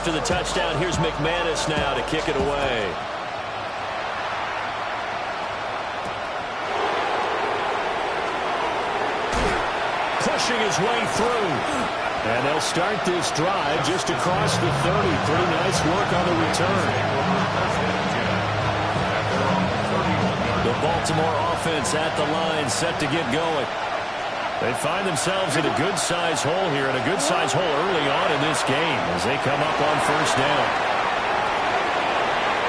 after the touchdown. Here's McManus now to kick it away. Pushing his way through. And they'll start this drive just across the 30. Pretty nice work on the return. The Baltimore offense at the line, set to get going. They find themselves in a good-sized hole here, and a good-sized hole early on in this game as they come up on first down.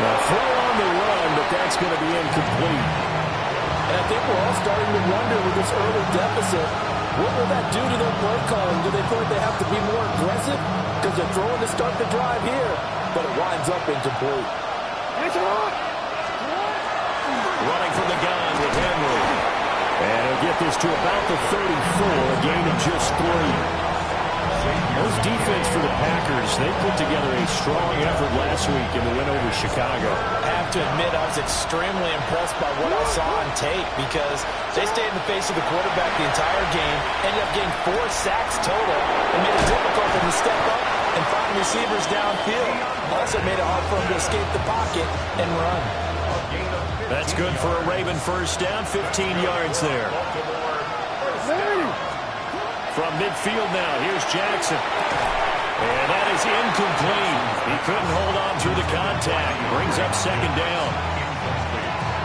Now, throw on the run, but that's going to be incomplete. And I think we're all starting to wonder with this early deficit, what will that do to their play calling? Do they feel like they have to be more aggressive? Because they're throwing to start the drive here, but it winds up incomplete. Running from the gun with Henry. And he'll get this to about the 34, a gain of just 3. Those defense for the Packers, they put together a strong effort last week in the win over Chicago. I have to admit, I was extremely impressed by what I saw on tape because they stayed in the face of the quarterback the entire game, ended up getting 4 sacks total, and made it difficult for them to step up and find receivers downfield. Also made it hard for them to escape the pocket and run. That's good for a Raven first down, 15 yards there. From midfield now, here's Jackson. And that is incomplete. He couldn't hold on through the contact. Brings up second down.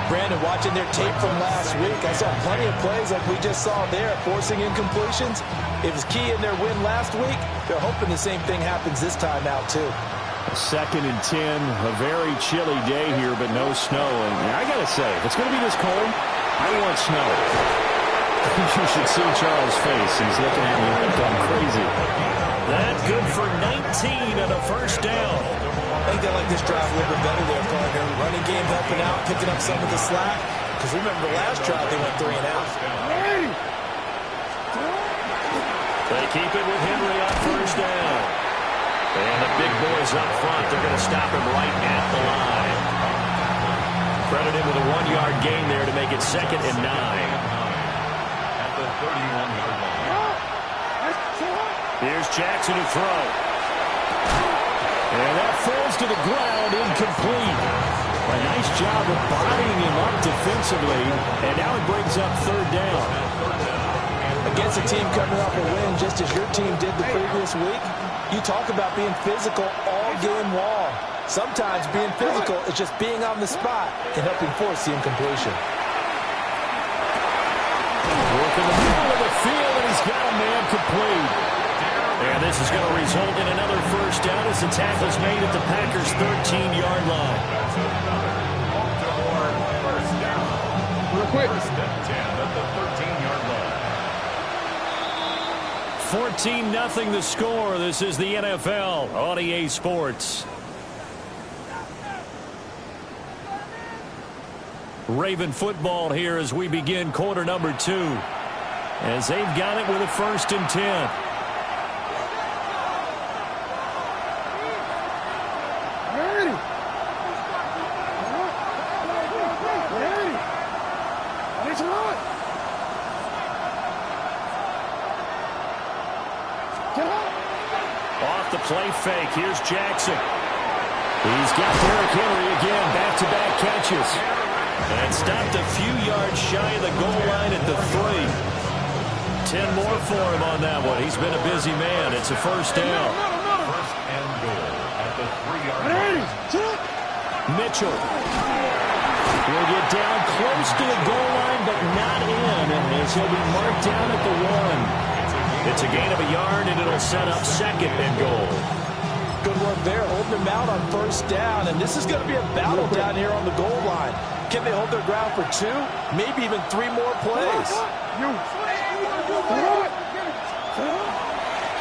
Brandon, watching their tape from last week, I saw plenty of plays like we just saw there, forcing incompletions. It was key in their win last week. They're hoping the same thing happens this time out, too. 2nd and 10, a very chilly day here, but no snow. And I got to say, if it's going to be this cold, I want snow. You should see Charles' face. He's looking at me like I'm crazy. That's good for 19 and a first down. I think they like this drive a little bit better there, partner. Running game helping out, picking up some of the slack. Because remember the last drive, they went 3 and out. They keep it with Henry on first down. And the big boys up front, they're going to stop him right at the line. Credit him with a 1-yard gain there to make it 2nd and 9. Here's Jackson to throw. And that falls to the ground, incomplete. A nice job of bodying him up defensively. And now it brings up 3rd down. Against a team coming off a win just as your team did the previous week, you talk about being physical all game long. Sometimes being physical is just being on the spot and helping force the incompletion. Work in the middle of the field, and he's got a man complete. And this is going to result in another first down as the tackle's made at the Packers' 13-yard line. Real quick. 14-0 the score. This is the NFL on EA Sports. Raven football here as we begin quarter number 2. As they've got it with a 1st and 10. Off the play fake. Here's Jackson. He's got Derrick Henry again. Back-to-back catches. And stopped a few yards shy of the goal line at the 3. 10 more for him on that one. He's been a busy man. It's a first down. First and goal at the 3-yard line. Mitchell will get down close to the goal line, but not in. As he'll be marked down at the 1. It's a gain of a yard, and it'll set up 2nd and goal. Good work there, holding them out on first down. And this is going to be a battle down here on the goal line. Can they hold their ground for 2, maybe even 3 more plays?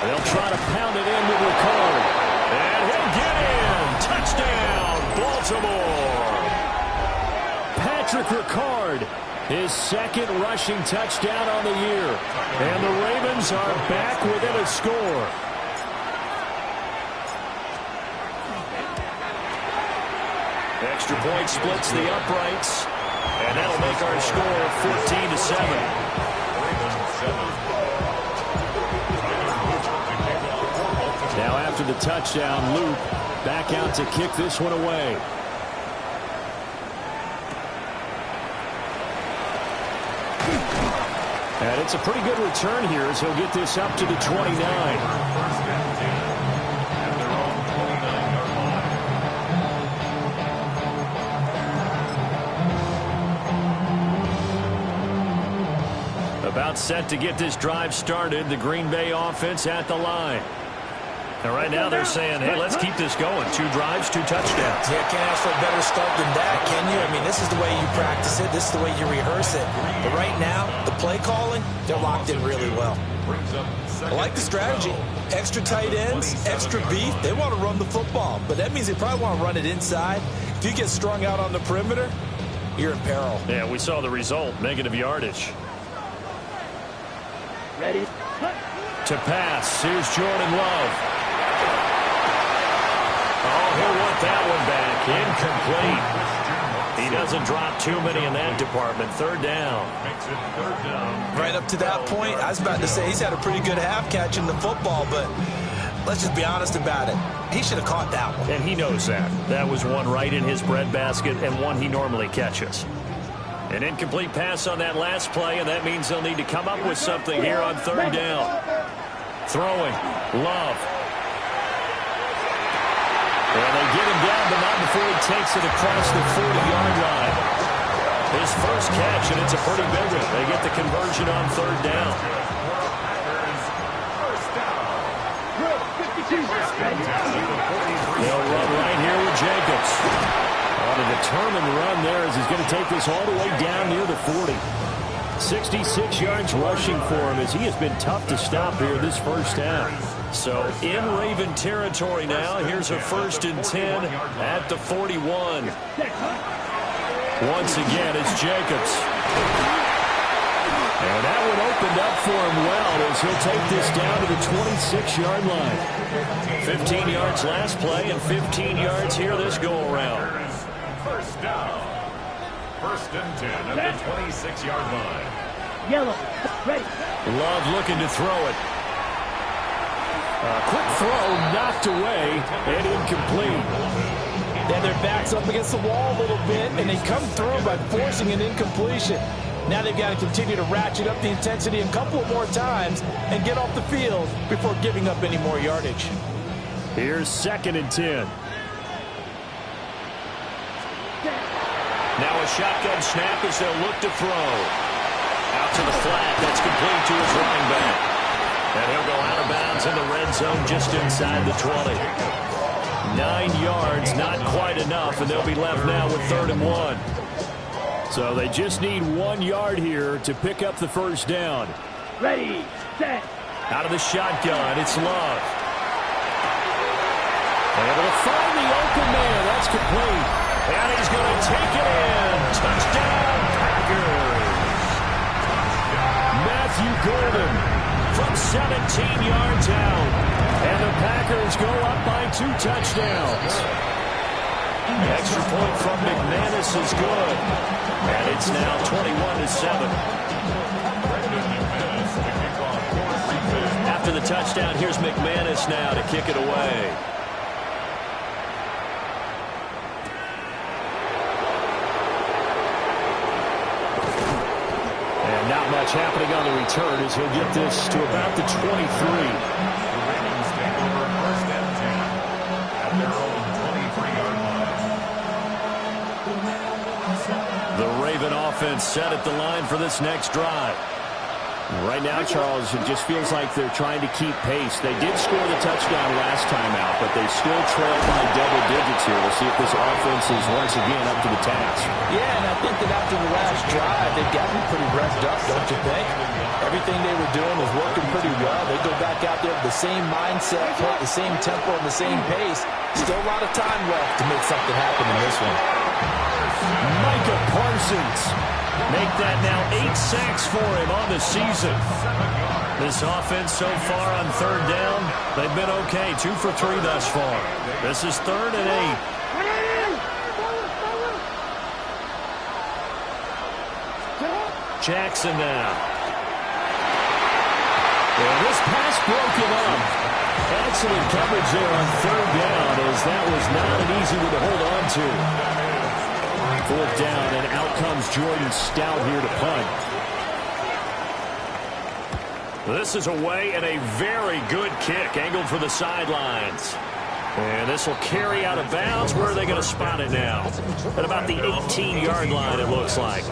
They'll try to pound it in with Ricard. And he'll get in. Touchdown, Baltimore. Patrick Ricard, his 2nd rushing touchdown on the year. And the Ravens are back within a score. Extra point splits the uprights. And that'll make our score 14-7. Now after the touchdown, Luke back out to kick this one away. And it's a pretty good return here as he'll get this up to the 29. About set to get this drive started. The Green Bay offense at the line. And right now they're saying, hey, let's keep this going. 2 drives, 2 touchdowns. Yeah, can't ask for a better start than that, can you? I mean, this is the way you practice it. This is the way you rehearse it. But right now, the play calling, they're locked in really well. I like the strategy. Extra tight ends, extra beef. They want to run the football. But that means they probably want to run it inside. If you get strung out on the perimeter, you're in peril. Yeah, we saw the result. Negative yardage. Ready? To pass. Here's Jordan Love. Oh, he'll want that one back. Incomplete. He doesn't drop too many in that department. 3rd down. Right up to that point, I was about to say he's had a pretty good half catching the football, but let's just be honest about it. He should have caught that one. And he knows that. That was one right in his breadbasket and one he normally catches. An incomplete pass on that last play, and that means they'll need to come up with something here on 3rd down. Throwing. Love. And they get him down, but not before he takes it across the 40-yard line. His first catch, and it's a pretty big one. They get the conversion on 3rd down. They'll run right here with Jacobs. On a determined run there as he's going to take this all the way down near the 40. 66 yards rushing for him as he has been tough to stop here this first half. So in Raven territory now. Here's a 1st and 10 at the 41. Once again, it's Jacobs. And that one opened up for him well as he'll take this down to the 26-yard line. 15 yards last play and 15 yards here this go-around. 1st down. 1st and 10 at the 26-yard line. Yellow. Ready. Love looking to throw it. Quick throw knocked away and incomplete. Then their back's up against the wall a little bit, and they come through by forcing an incompletion. Now they've got to continue to ratchet up the intensity a couple more times and get off the field before giving up any more yardage. Here's 2nd and 10. Now a shotgun snap as they'll look to throw. Out to the flat. That's complete to his running back. And he'll go out of bounds in the red zone just inside the 20. 9 yards, not quite enough, and they'll be left now with 3rd and 1. So they just need 1 yard here to pick up the first down. Ready. Set. Out of the shotgun, it's Love. Able to find the open man. That's complete. And he's going to take it in. Touchdown, Packers. Matthew Golden from 17 yards out. And the Packers go up by 2 touchdowns. Extra point from McManus is good. And it's now 21-7. After the touchdown, here's McManus now to kick it away. And not much happening on the return as he'll get this to about the 23. Offense set at the line for this next drive. Right now, Charles, it just feels like they're trying to keep pace. They did score the touchdown last time out, but they still trail by double digits here. We'll see if this offense is once again up to the task. Yeah, and I think that after the last drive, they've gotten pretty revved up, don't you think? Everything they were doing was working pretty well. They go back out there with the same mindset, the same tempo, and the same pace. Still a lot of time left to make something happen in this one. Micah Parsons. Make that now 8 sacks for him on the season. This offense so far on 3rd down, they've been okay. 2 for 3 thus far. This is 3rd and 8. Jackson now. And this pass broken up. And it's Excellent coverage there on third down, as that was not an easy one to hold on to. Fourth down, and out comes Jordan Stout here to punt. This is away, and a very good kick, angled for the sidelines. And this will carry out of bounds. Where are they going to spot it now? At about the 18-yard line, it looks like.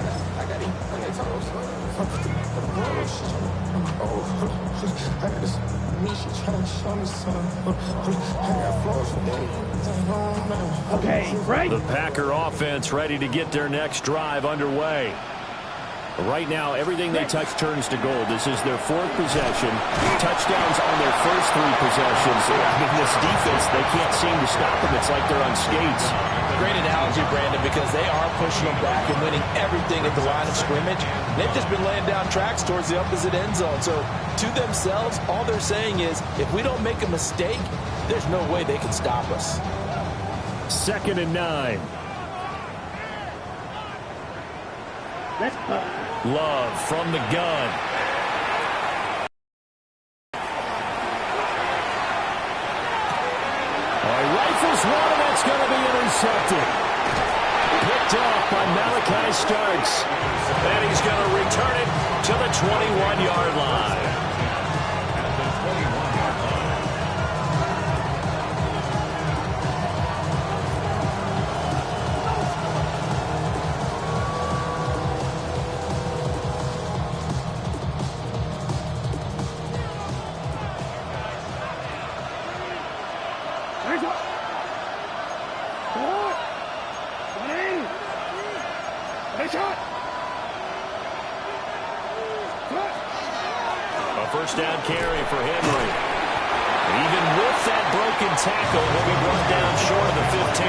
Okay, right. The Packer offense ready to get their next drive underway. Right now, everything they touch turns to gold. This is their fourth possession. Touchdowns on their first three possessions. I mean, this defense, they can't seem to stop them. It's like they're on skates. Great analogy, Brandon, because they are pushing them back and winning everything at the line of scrimmage. They've just been laying down tracks towards the opposite end zone. So, to themselves, all they're saying is, if we don't make a mistake, there's no way they can stop us. 2nd and 9. Let's punt. Love from the gun. Rifles one, and that's going to be intercepted. Picked off by Malachi Starks. And he's going to return it to the 21-yard line. A first down carry for Henry. Even with that broken tackle, he'll be brought down short of the 15.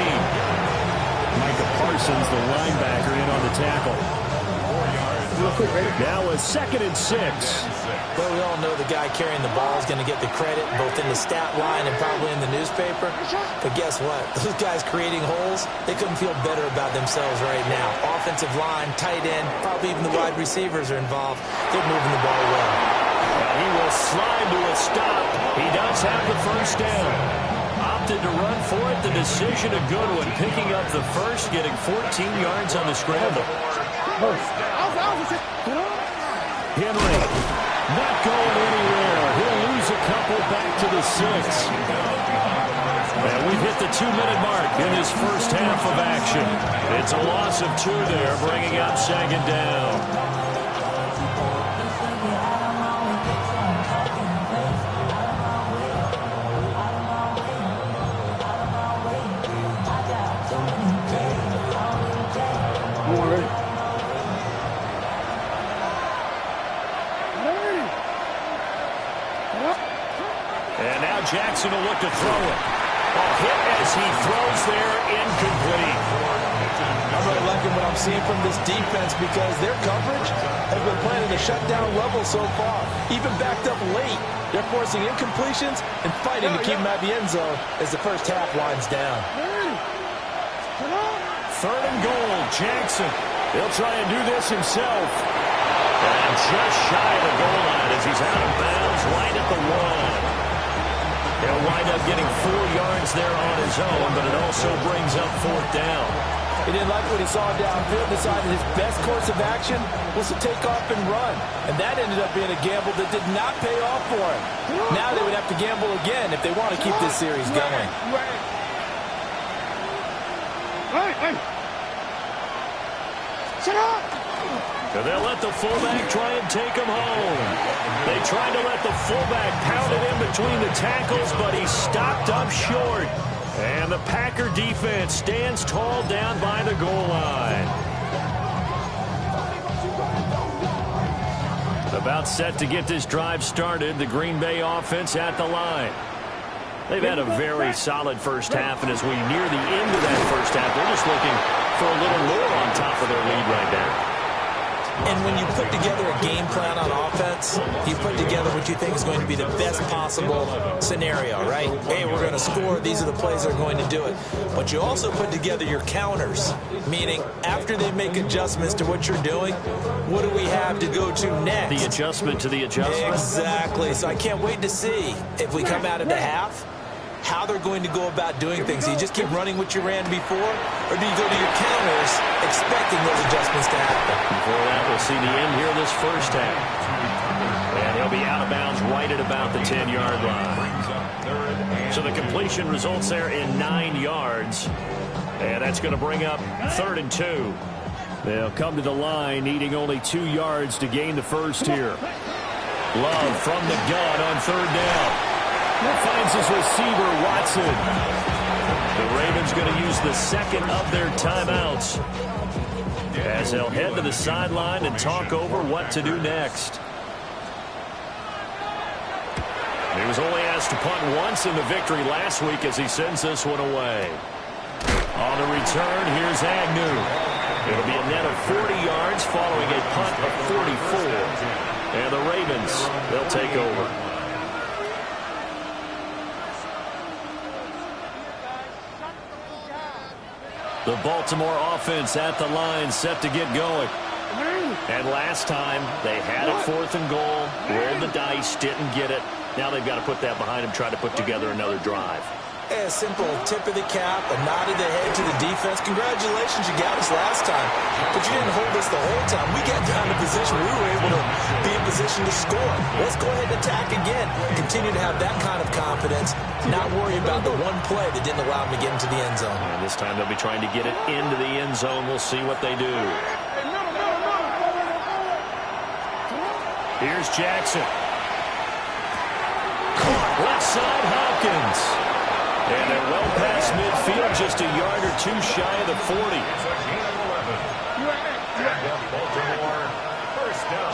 Micah Parsons, the linebacker, in on the tackle. Now a 2nd and 6. Well, we all know the guy carrying the ball is going to get the credit both in the stat line and probably in the newspaper. But guess what? Those guys creating holes, they couldn't feel better about themselves right now. Offensive line, tight end, probably even the wide receivers are involved. They're moving the ball well. He will slide to a stop. He does have the first down. Opted to run for it. The decision a good one. Picking up the first, getting 14 yards on the scramble. Henry not going anywhere. He'll lose a couple back to the 6. And we've hit the 2-minute mark in his first half of action. It's a loss of 2 there, bringing up 2nd down. And now Jackson will look to throw it. A hit as he throws there, incomplete. I'm really liking what I'm seeing from this defense because their coverage has been playing at a shutdown level so far. Even backed up late, they're forcing incompletions and fighting to keep them at the end zone as the first half winds down. 3rd and goal, Jackson. He'll try and do this himself. And just shy of the goal line as he's out of bounds right at the 1. He'll wind up getting 4 yards there on his own, but it also brings up 4th down. He didn't like what he saw downfield, decided his best course of action was to take off and run. And that ended up being a gamble that did not pay off for him. Now they would have to gamble again if they want to keep this series going. Shut up! And they'll let the fullback try and take him home. They tried to let the fullback pound it in between the tackles, but he stopped up short. And the Packer defense stands tall down by the goal line. About set to get this drive started, the Green Bay offense at the line. They've had a very solid first half, and as we near the end of that first half, they're just looking for a little more on top of their lead right now. And when you put together a game plan on offense, you put together what you think is going to be the best possible scenario, right? Hey, we're going to score. These are the plays that are going to do it. But you also put together your counters, meaning after they make adjustments to what you're doing, what do we have to go to next? The adjustment to the adjustment. Exactly. So I can't wait to see if we come out of the half, how they're going to go about doing things. Do you just keep running what you ran before, or do you go to your counters expecting those adjustments to happen? Before that, we'll see the end here this first half. And he'll be out of bounds right at about the 10-yard line. So the completion results there in 9 yards. And that's going to bring up 3rd and 2. They'll come to the line needing only 2 yards to gain the first here. Love from the gun on 3rd down. Finds his receiver, Watson. The Ravens going to use the second of their timeouts as they'll head to the sideline and talk over what to do next. He was only asked to punt once in the victory last week as he sends this one away. On the return, here's Agnew. It'll be a net of 40 yards following a punt of 44. And the Ravens, they'll take over. The Baltimore offense at the line, set to get going. And last time, they had it 4th and goal, rolled the dice, didn't get it. Now they've got to put that behind them, try to put together another drive. A simple tip of the cap, a nod of the head to the defense. Congratulations, you got us last time. But you didn't hold us the whole time. We got down to position. We were able to be in position to score. Let's go ahead and attack again. Continue to have that kind of confidence. Not worry about the one play that didn't allow them to get into the end zone. And this time they'll be trying to get it into the end zone. We'll see what they do. Here's Jackson. Left side, Hopkins. And they're well past midfield, just a yard or two shy of the 40. Baltimore, first down.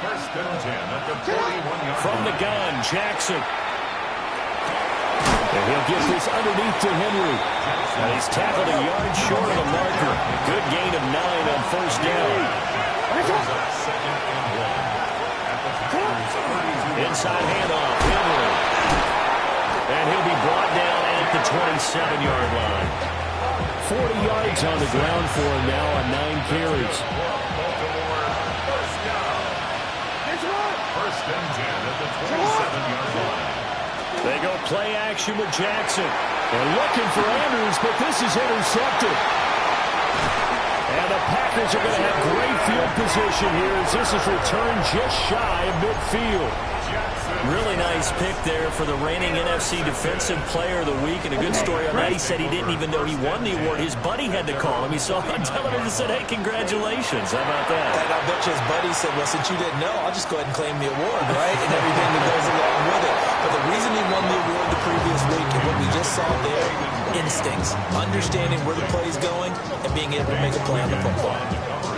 1st and 10 at the 41-yard From the gun, Jackson. And he'll get this underneath to Henry. And he's tackled a yard short of the marker. Good gain of 9 on 1st down. Inside handoff, Henry. And he'll be brought down at the 27-yard line. 40 yards on the ground for him now on 9 carries. First and 10 at the 27-yard line. They go play action with Jackson. They're looking for Andrews, but this is intercepted. And the Packers are going to have great field position here as this is returned just shy of midfield. Really nice pick there for the reigning NFC Defensive Player of the Week. And a good story on that. He said he didn't even know he won the award. His buddy had to call him. He saw him on television and said, hey, congratulations. How about that? And I bet you his buddy said, well, since you didn't know, I'll just go ahead and claim the award, right? And everything that goes along with it. But the reason he won the award the previous week and what we just saw there, instincts, understanding where the play is going, and being able to make a play on the football.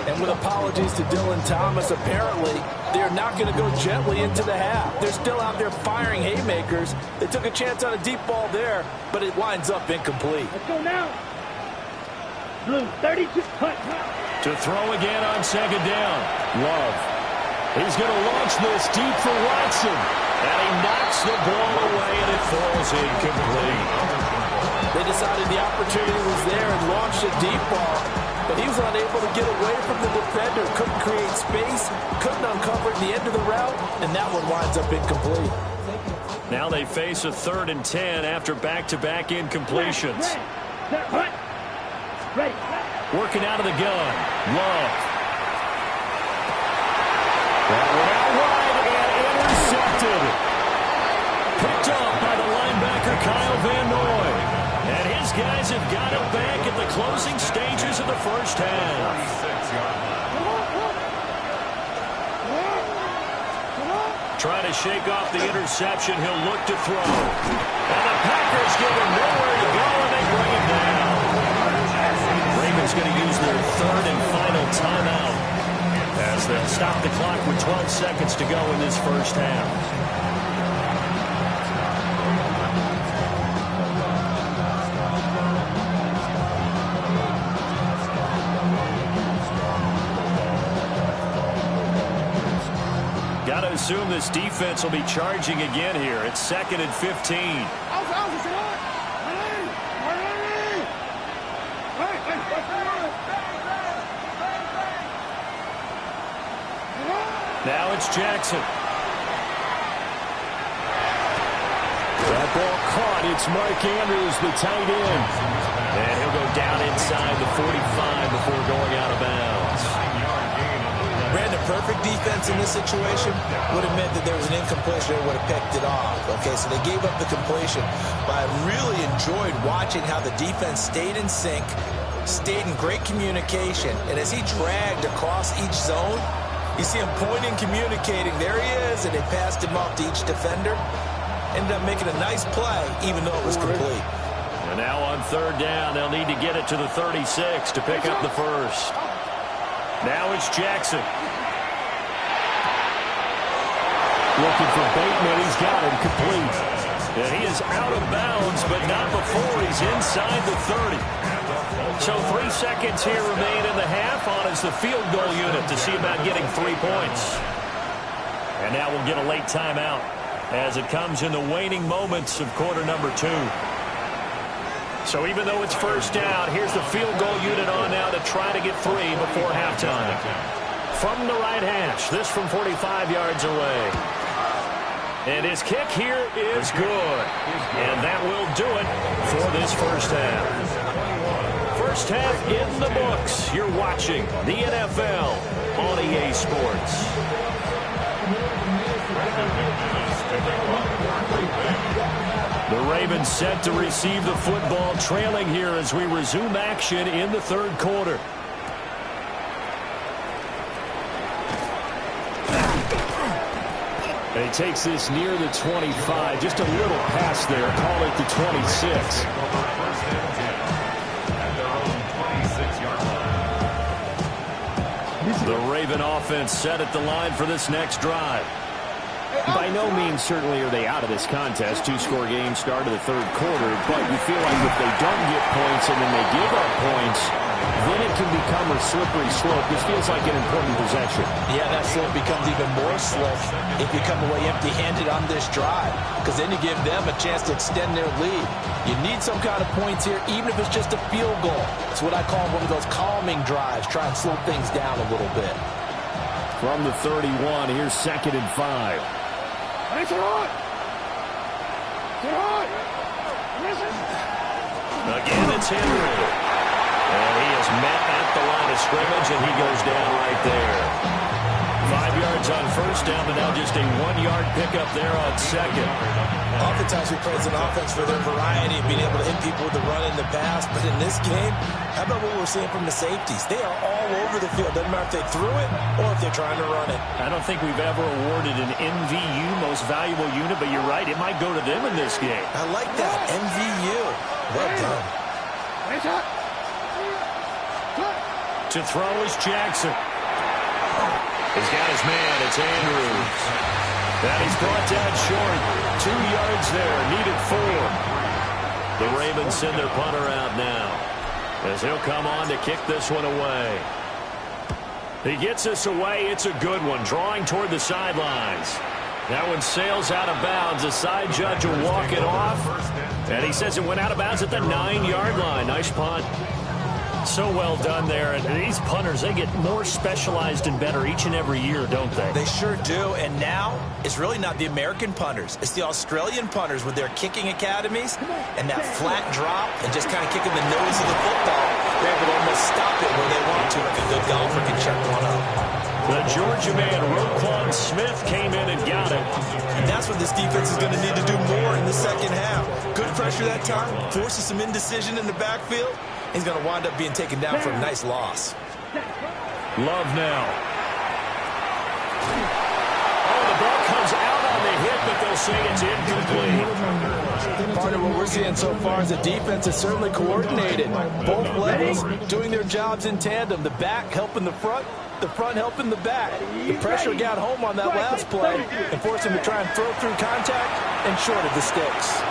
And with apologies to Dylan Thomas, apparently they're not going to go gently into the half. They're still out there firing haymakers. They took a chance on a deep ball there, but it winds up incomplete. Let's go now. Blue, 30, just cut. To throw again on 2nd down. Love. He's going to launch this deep for Watson. And he knocks the ball away, and it falls incomplete. They decided the opportunity was there and launched a deep ball. But he was unable to get away from the defender, couldn't create space, couldn't uncover at the end of the route, and that one winds up incomplete. Now they face a 3rd and 10 after back-to-back incompletions. Working out of the gun. Love. That one out wide and intercepted. Picked off by the linebacker Kyle Van Noy. And his guys have got it back at the closing stages of the first half. Trying to shake off the interception. He'll look to throw. And the Packers give him nowhere to go, and they bring him down. Ravens going to use their 3rd and final timeout as they'll stop the clock with 12 seconds to go in this first half. assume this defense will be charging again here. It's 2nd and 15. Now it's Jackson. That ball caught. It's Mark Andrews, the tight end. And he'll go down inside the 45 before going out of bounds. Brandon, perfect defense in this situation would have meant that there was an incompletion. They would have picked it off. Okay, so they gave up the completion. But I really enjoyed watching how the defense stayed in sync, stayed in great communication. And as he dragged across each zone, you see him pointing, communicating. There he is, and they passed him off to each defender. Ended up making a nice play, even though it was complete. And now on 3rd down, they'll need to get it to the 36 to pick up the first. Now it's Jackson. Looking for Bateman. He's got him complete. And he is out of bounds, but not before he's inside the 30. So 3 seconds here remain in the half on as the field goal unit to see about getting 3 points. And now we'll get a late timeout as it comes in the waning moments of quarter number 2. So even though it's 1st down, here's the field goal unit on now to try to get 3 before halftime. From the right hash, this from 45 yards away. And his kick here is good. And that will do it for this 1st half. 1st half in the books. You're watching the NFL on EA Sports. The Ravens set to receive the football, trailing here as we resume action in the 3rd quarter. And he takes this near the 25, just a little past there, call it the 26. The Raven offense set at the line for this next drive. By no means certainly are they out of this contest. 2-score game start of the 3rd quarter, but you feel like if they don't get points and then they give up points, then it can become a slippery slope. This feels like an important possession. Yeah, that slope becomes even more slope if you come away empty-handed on this drive, because then you give them a chance to extend their lead. You need some kind of points here, even if it's just a field goal. It's what I call one of those calming drives. Try and slow things down a little bit. From the 31, here's 2nd and 5. Again, it's Henry. And he is met at the line of scrimmage, and he goes down right there. 5 yards on 1st down, but now just a 1-yard pickup there on 2nd. Oftentimes we praise an offense for their variety of being able to hit people with the run in the pass, but in this game, how about what we're seeing from the safeties? They are all over the field. Doesn't matter if they threw it or if they're trying to run it. I don't think we've ever awarded an MVU, most valuable unit, but you're right, it might go to them in this game. I like that, MVU. Well done. To throw is Jackson. He's got his man. It's Andrews. And he's brought down short. 2 yards there. Needed 4. The Ravens send their punter out now, as he'll come on to kick this one away. He gets this away. It's a good one. Drawing toward the sidelines. That one sails out of bounds. The side judge will walk it off. And he says it went out of bounds at the 9-yard line. Nice punt. So well done there. And these punters, they get more specialized and better each and every year, don't they? They sure do. And now, it's really not the American punters. It's the Australian punters with their kicking academies and that flat drop and just kind of kicking the nose of the football. They're able to almost stop it where they want to if a good golfer can check one up. The Georgia man, Roquan Smith, came in and got it. And that's what this defense is going to need to do more in the 2nd half. Good pressure that time, forces some indecision in the backfield. He's going to wind up being taken down for a nice loss. Love now. Oh, the ball comes out on the hit, but they'll say it's incomplete. Part of what we're seeing so far is the defense is certainly coordinated. Both levels doing their jobs in tandem. The back helping the front helping the back. The pressure got home on that last play and forced him to try and throw through contact and short of the sticks.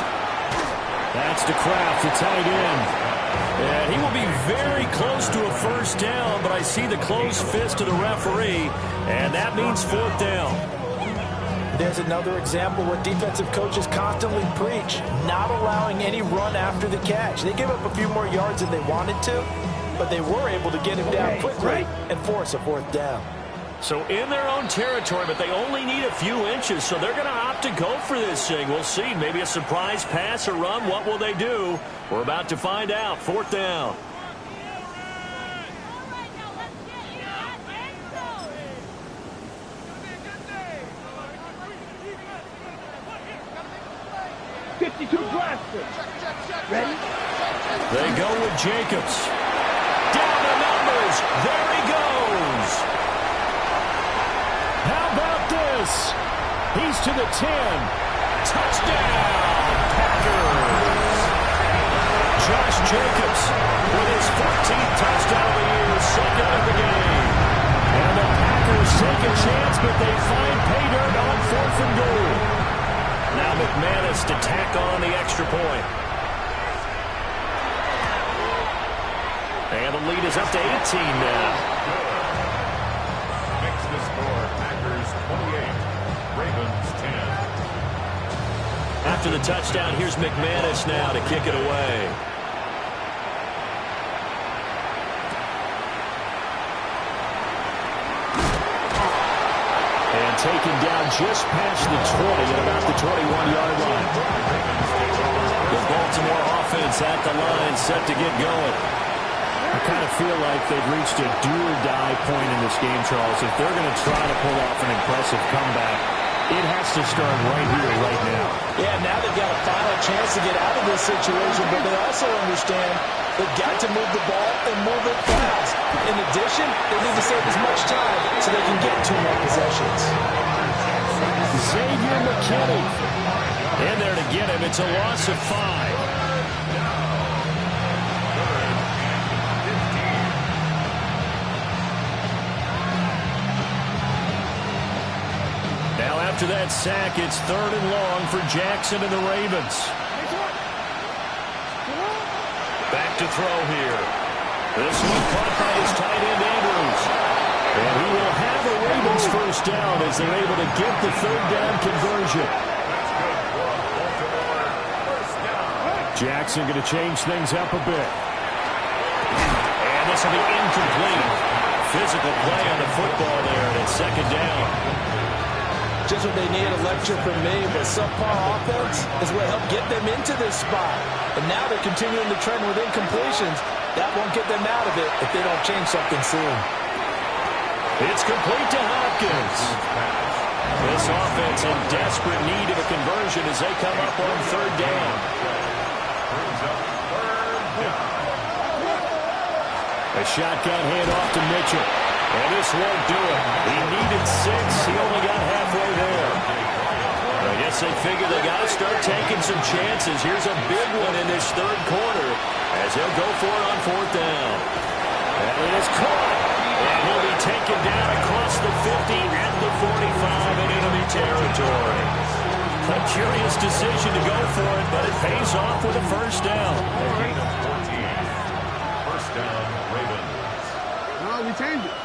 That's to Kraft, the tight end. And he will be very close to a 1st down, but I see the closed fist of the referee, and that means 4th down. there's another example what defensive coaches constantly preach, not allowing any run after the catch. They gave up a few more yards than they wanted to, but they were able to get him down quickly and force a fourth down. So in their own territory, but they only need a few inches, so they're going to opt to go for this thing. We'll see. Maybe a surprise pass or run. What will they do? We're about to find out. Fourth down. Ready? They go with Jacobs. Down the numbers. There he goes. How about this? He's to the 10. Touchdown, Packers. Josh Jacobs with his 14th touchdown of the year, second of the game. And the Packers take a chance, but they find pay dirt on 4th and goal. Now McManus to tack on the extra point. And the lead is up to 18 now. Makes the score Packers 28, Ravens 10. After the touchdown, here's McManus now to kick it away. And taken down just past the 20 at about the 21-yard line. The Baltimore offense at the line set to get going. I kind of feel like they've reached a do-or-die point in this game, Charles. If they're going to try to pull off an impressive comeback, it has to start right here, right now. Yeah, now they've got a final chance to get out of this situation, but they also understand they've got to move the ball and move it fast. In addition, they need to save as much time so they can get 2 more possessions. Xavier McKinney in there to get him. It's a loss of 5. Now after that sack, it's 3rd and long for Jackson and the Ravens. Back to throw here. This one caught by his tight end Andrews. And he will have a Ravens first down as they're able to get the 3rd down conversion. Jackson going to change things up a bit. And this will be incomplete. Physical play on the football there, and it's 2nd down. Just what they need, a lecture from me, but subpar offense is what helped get them into this spot. And now they're continuing the trend with incompletions. That won't get them out of it if they don't change something soon. It's complete to Hopkins. This offense in desperate need of a conversion as they come up on 3rd down. A shotgun handoff to Mitchell. And this won't do it. He needed 6. He only got halfway there. I guess they figure they got to start taking some chances. Here's a big one in this 3rd quarter as they'll go for it on 4th down. And it is caught. And he'll be taken down across the 50 and the 45 in enemy territory. A curious decision to go for it, but it pays off with a first down. First down, Ravens. No, we changed it.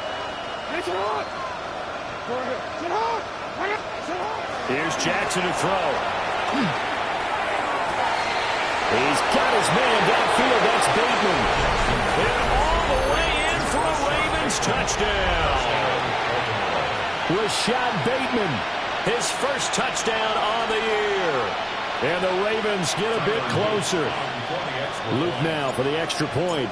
Here's Jackson to throw. He's got his man downfield. That's Bateman. And all the way in for a Ravens touchdown. Rashad Bateman, his first touchdown on the year. And the Ravens get a bit closer. Luke now for the extra point.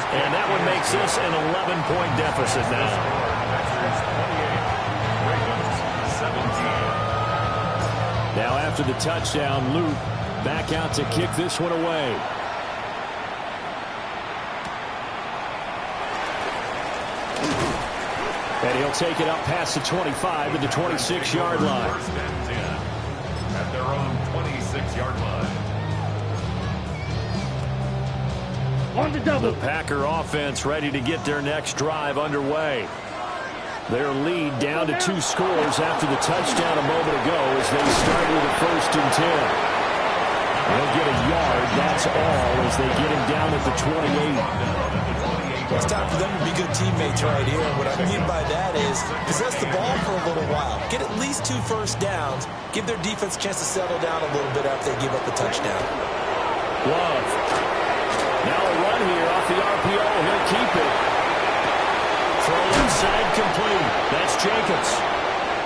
And that one makes this an 11-point deficit now. Now after the touchdown, Luke back out to kick this one away. And he'll take it up past the 25 to the 26-yard line. First and 10 at their own 26-yard line. On the double. The Packer offense ready to get their next drive underway. Their lead down to 2 scores after the touchdown a moment ago as they start with a 1st and 10. They'll get a yard, that's all, as they get him down at the 28. It's time for them to be good teammates right here. And what I mean by that is possess the ball for a little while. Get at least 2 first downs. Give their defense a chance to settle down a little bit after they give up the touchdown. Love. Now a run here off the RPO. He'll keep it. Throw inside complete. That's Jacobs.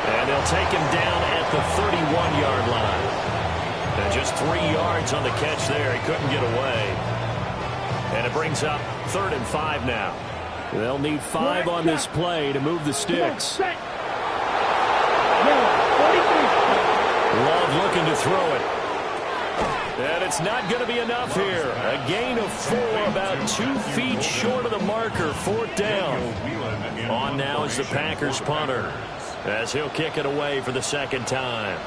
And they'll take him down at the 31-yard line. And just 3 yards on the catch there. He couldn't get away. And it brings up 3rd and 5 now. They'll need 5 on this play to move the sticks. Love looking to throw it. And it's not going to be enough here. A gain of 4, about 2 feet short of the marker. 4th down. On now is the Packers punter, as he'll kick it away for the 2nd time.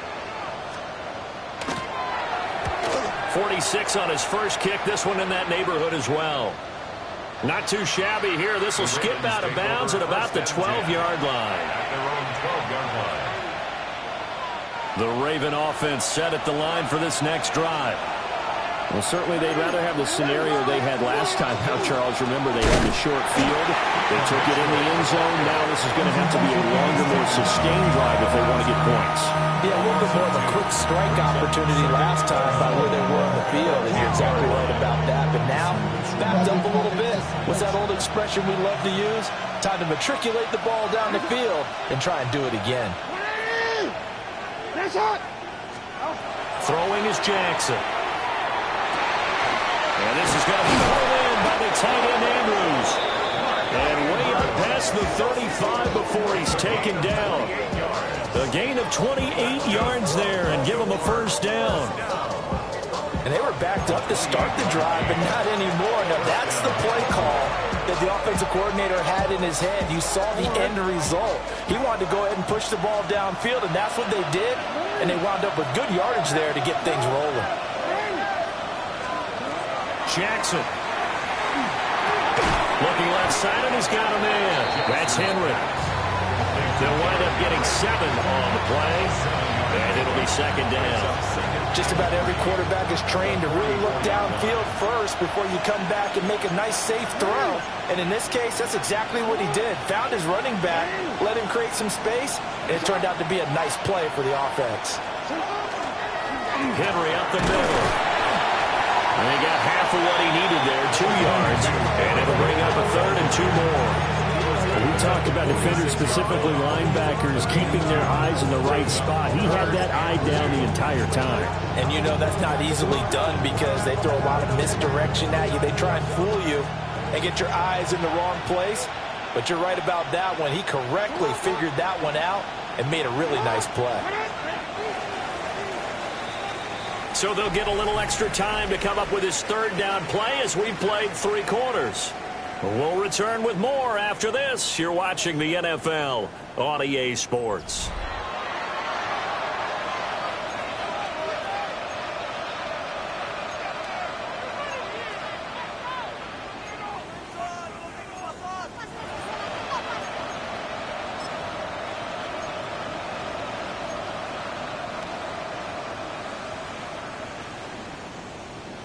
46 on his first kick. This one in that neighborhood as well. Not too shabby here. This will skip out of bounds at about the 12-yard line. The Raven offense set at the line for this next drive. Well, certainly they'd rather have the scenario they had last time out, Charles. Remember, they had the short field. They took it in the end zone. Now this is going to have to be a longer, more sustained drive if they want to get points. Yeah, a little bit more of a quick strike opportunity last time by where they were on the field, and you're exactly right about that. But now, backed up a little bit. What's that old expression we love to use? Time to matriculate the ball down the field and try and do it again. Throwing is Jackson. And this is going to be pulled in by the tight end Andrews. And way up past the 35 before he's taken down. A gain of 28 yards there and give him a 1st down. And they were backed up to start the drive, but not anymore. Now that's the play call that the offensive coordinator had in his head. You saw the end result. He wanted to go ahead and push the ball downfield, and that's what they did. And they wound up with good yardage there to get things rolling. Jackson. Looking left side, and he's got a man. That's Henry. They'll wind up getting 7 on the play, and it'll be 2nd down. Just about every quarterback is trained to really look downfield first before you come back and make a nice, safe throw. And in this case, that's exactly what he did. Found his running back, let him create some space, and it turned out to be a nice play for the offense. Henry up the middle. And he got half of what he needed there, 2 yards. And it'll bring up a 3rd and 2 more. We talked about defenders, specifically linebackers, keeping their eyes in the right spot. He had that eye down the entire time. And you know that's not easily done because they throw a lot of misdirection at you. They try and fool you and get your eyes in the wrong place. But you're right about that one. He correctly figured that one out and made a really nice play. So they'll get a little extra time to come up with his 3rd down play as we've played 3 quarters. We'll return with more after this. You're watching the NFL on EA Sports.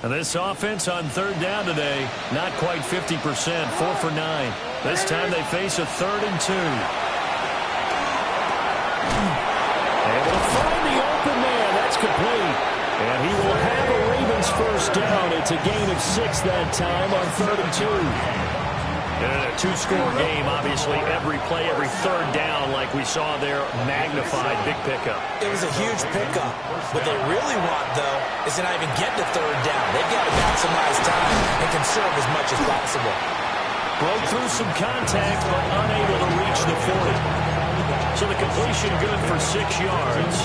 And this offense on 3rd down today, not quite 50%, 4 for 9. This time they face a 3rd and 2. Able to find the open man. That's complete. And he will have a Ravens 1st down. It's a gain of 6 that time on 3rd and 2. And a 2-score game, obviously, every play, every 3rd down, like we saw there, magnified, big pickup. It was a huge pickup. What they really want, though, is to not even get to 3rd down. They've got to maximize time and conserve as much as possible. Broke through some contact, but unable to reach the 40. So the completion good for 6 yards,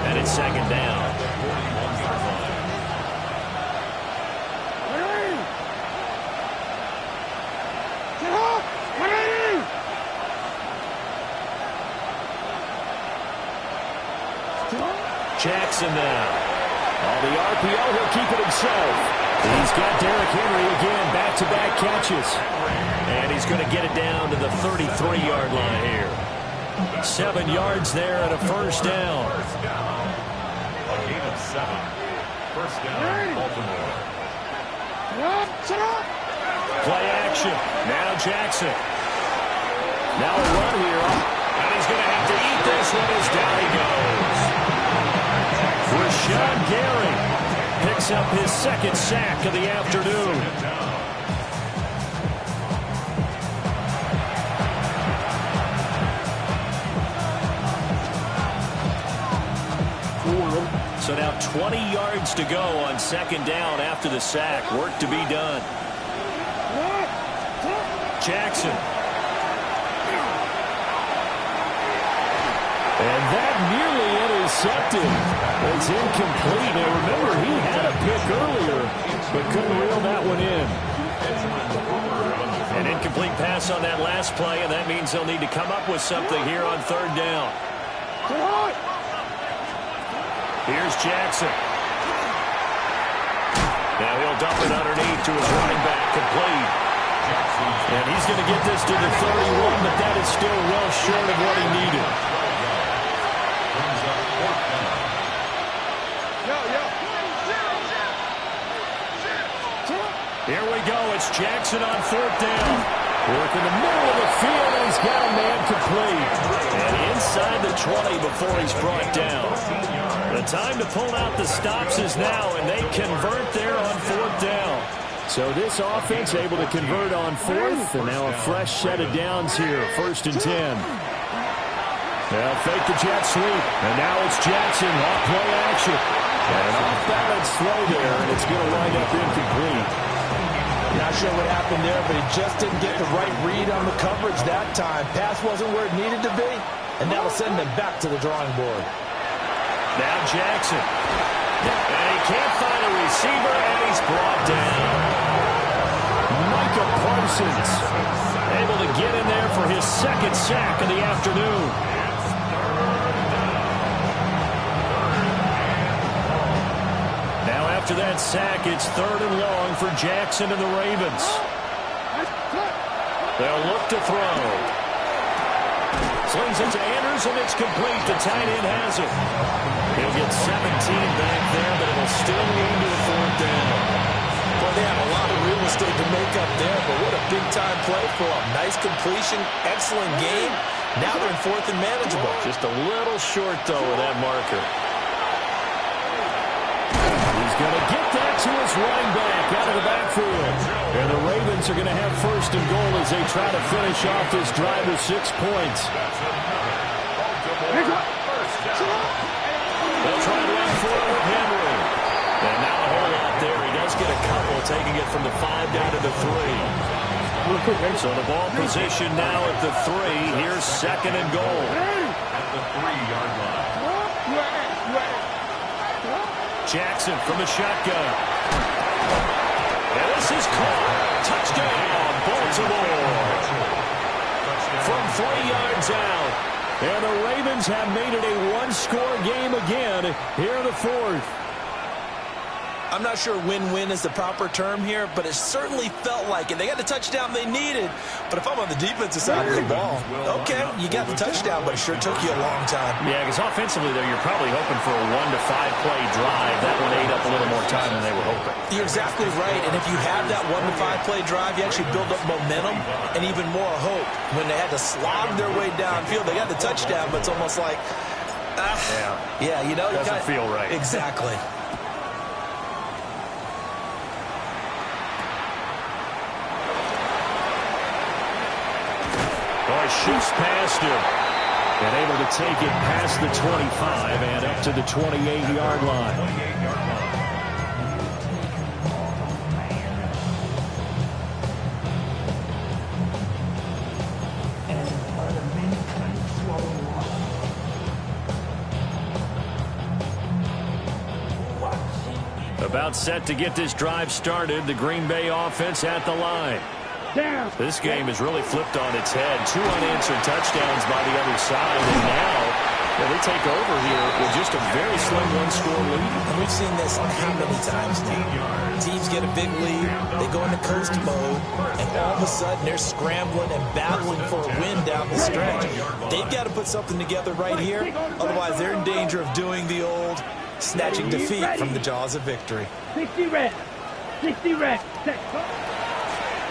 and it's 2nd down. Jackson now. On the RPO, he'll keep it himself. He's got Derrick Henry again, back-to-back catches. And he's going to get it down to the 33-yard line here. 7 yards there and a 1st down. A gain of 7. 1st down, Baltimore. Play action. Now Jackson. Now a run here. And he's going to have to eat this one as down he goes. Rashawn Gary picks up his second sack of the afternoon. So now 20 yards to go on second down after the sack. Work to be done. Jackson. And that nearly intercepted. It's incomplete. Now remember, he had a pick earlier, but couldn't reel that one in. An incomplete pass on that last play, and that means they'll need to come up with something here on third down. Here's Jackson. Now he'll dump it underneath to his running back, complete. And he's going to get this to the 31, but that is still well short of what he needed. Here we go. It's Jackson on fourth down. Work in the middle of the field, and he's got a man complete. And inside the 20 before he's brought down. The time to pull out the stops is now, and they convert there on fourth down. So this offense able to convert on fourth, and now a fresh set of downs here, 1st and 10. They'll fake the jet sweep, and now it's Jackson off play action. And off balance throw there, and it's going to wind up incomplete. Not sure what happened there, but he just didn't get the right read on the coverage that time. Pass wasn't where it needed to be, and that'll send them back to the drawing board. Now Jackson. And he can't find a receiver, and he's brought down. Micah Parsons able to get in there for his second sack of the afternoon. Now after that sack, it's 3rd and long for Jackson and the Ravens. They'll look to throw. Slings it to Anders, and it's complete. The tight end has it. He'll get 17 back there, but it'll still lead to a 4th down. Well, they have a lot of real estate to make up there, but what a big-time play for them. Nice completion, excellent game. Now they're in 4th and manageable. Just a little short, though, with that marker. He's going to get that to his running back out of the backfield. And the Ravens are going to have 1st and goal as they try to finish off this drive with 6 points. They'll try to run forward with Henry. And now a whole lot there. He does get a couple, taking it from the 5 down to the 3. So the ball position now at the 3. Here's 2nd and goal. At the 3-yard line. Jackson from the shotgun. And this is caught. Touchdown, Baltimore. From 3 yards out. And the Ravens have made it a one-score game again here in the 4th. I'm not sure win-win is the proper term here, but it certainly felt like it. They got the touchdown they needed, but if I'm on the defensive side of the ball, okay, you got the touchdown, but it sure took you a long time. Yeah, because offensively, though, you're probably hoping for a 1 to 5 play drive. That one ate up a little more time than they were hoping. You're exactly right, and if you have that 1 to 5 play drive, you actually build up momentum and even more hope. When they had to slog their way downfield, they got the touchdown, but it's almost like, yeah, you know. Doesn't feel right. Exactly. Shoots past him and able to take it past the 25 and up to the 28-yard line. About set to get this drive started. The Green Bay offense at the line. This game has really flipped on its head. 2 unanswered touchdowns by the other side, and now they take over here with just a very slim one-score lead. And we've seen this how many times now? Teams get a big lead, they go into coast mode, and all of a sudden they're scrambling and battling for a win down the stretch. They've got to put something together right here, otherwise they're in danger of doing the old snatching defeat from the jaws of victory. 60 reps. 60 reps.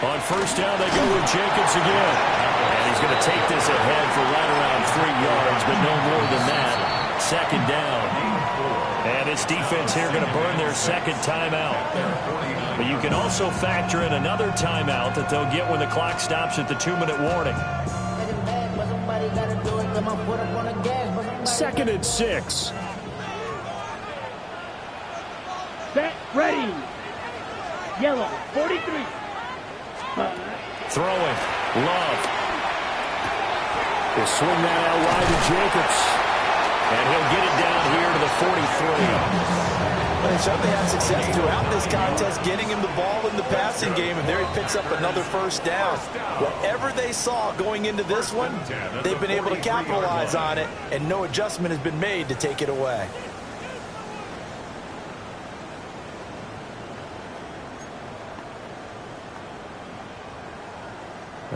On first down, they go with Jacobs again. And he's going to take this ahead for right around 3 yards, but no more than that. Second down. And this defense here going to burn their second timeout. But you can also factor in another timeout that they'll get when the clock stops at the 2-minute warning. 2nd and 6. Set, ready. Yellow, 43. Throwing. Love. They'll swing that out wide to Jacobs. And he'll get it down here to the 43. They certainly had success throughout this contest, getting him the ball in the passing game, and there he picks up another first down. Whatever they saw going into this one, they've been able to capitalize on it, and no adjustment has been made to take it away.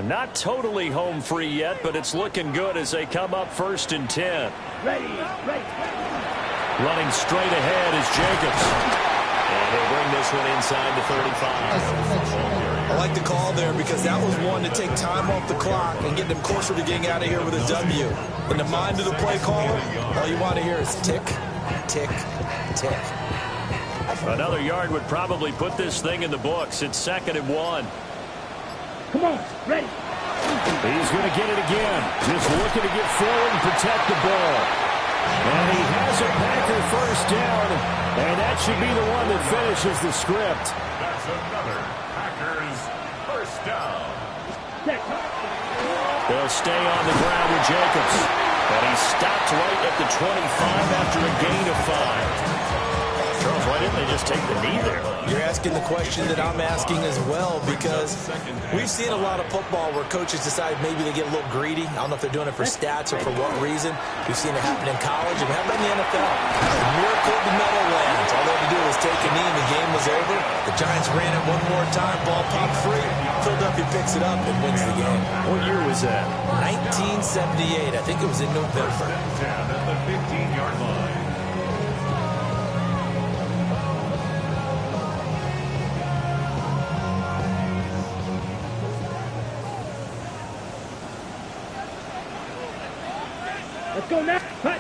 Not totally home free yet, but it's looking good as they come up 1st and 10. Ready. Running straight ahead is Jacobs. And he'll bring this one inside the 35. I like the call there because that was one to take time off the clock and get them closer to getting out of here with a W. In the mind of the play caller, all you want to hear is tick, tick, tick. Another yard would probably put this thing in the books. It's 2nd and 1. Come on, ready. He's going to get it again. Just looking to get forward and protect the ball. And he has a Packer first down, and that should be the one that finishes the script. That's another Packers first down. They'll stay on the ground with Jacobs. And he stopped right at the 25 after a gain of 5. Charles, why didn't they just take the knee there? You're asking the question that I'm asking as well, because we've seen a lot of football where coaches decide maybe they get a little greedy. I don't know if they're doing it for stats or for what reason. We've seen it happen in college, and how about in the NFL? The miracle of the Meadowlands. All they had to do was take a knee, and the game was over. The Giants ran it one more time, ball popped free. Philadelphia picks it up and wins the game. What year was that? 1978. I think it was in November. 10 at the 15-yard line. Let's go now. 5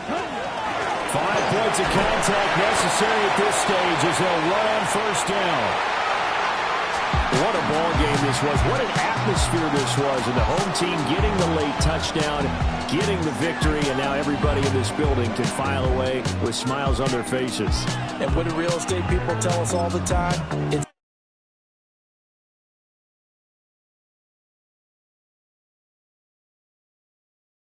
points of contact necessary at this stage as they'll run on first down. What a ball game this was. What an atmosphere this was. And the home team getting the late touchdown, getting the victory, and now everybody in this building can file away with smiles on their faces. And what do real estate people tell us all the time? It's